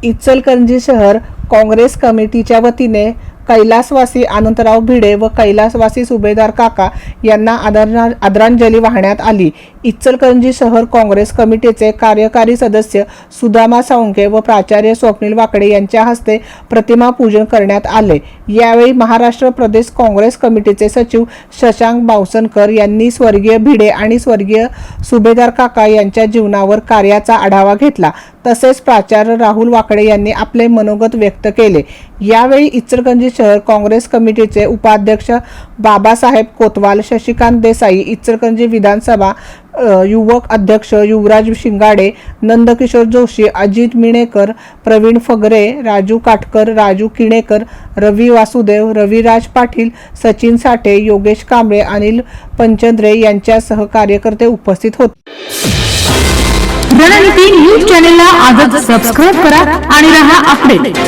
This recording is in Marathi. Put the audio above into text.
इचलकरंजी शहर काँग्रेस कमिटीच्या वतीने कैलासवासी अनंतराव भिडे व कैलासवासी सुभेदार काका यांना आदरांजली वाहण्यात आली। इचलकरंजी शहर काँग्रेस कमिटीचे कार्यकारी सदस्य सुदामा साळुंखे व प्राचार्य स्वप्नील वाकडे यांच्या हस्ते प्रतिमा पूजन करण्यात आले। यावेळी महाराष्ट्र प्रदेश काँग्रेस कमिटीचे सचिव शशांक बावसनकर यांनी स्वर्गीय भिडे आणि स्वर्गीय सुभेदार काका यांच्या जीवनावर कार्याचा आढावा घेतला। तसेच प्राचार्य राहुल वाकडे यांनी आपले मनोगत व्यक्त केले। यावेळी इचलकरंजी शहर काँग्रेस कमिटीचे उपाध्यक्ष बाबासाहेब कोतवाल, शशिकांत देसाई, इचलकरंजी विधानसभा युवक अध्यक्ष युवराज शिंगाडे, नंदकिशोर जोशी, अजित मिणेकर, प्रवीण फगरे, राजू काटकर, राजू किणेकर, रवी वासुदेव, रविराज पाटील, सचिन साठे, योगेश कांबळे, अनिल पंचंद्रे यांच्यासह कार्यकर्ते उपस्थित होते। रणनीती न्यूज चॅनलला आजच सबस्क्राइब करा आणि रहा अपडेट।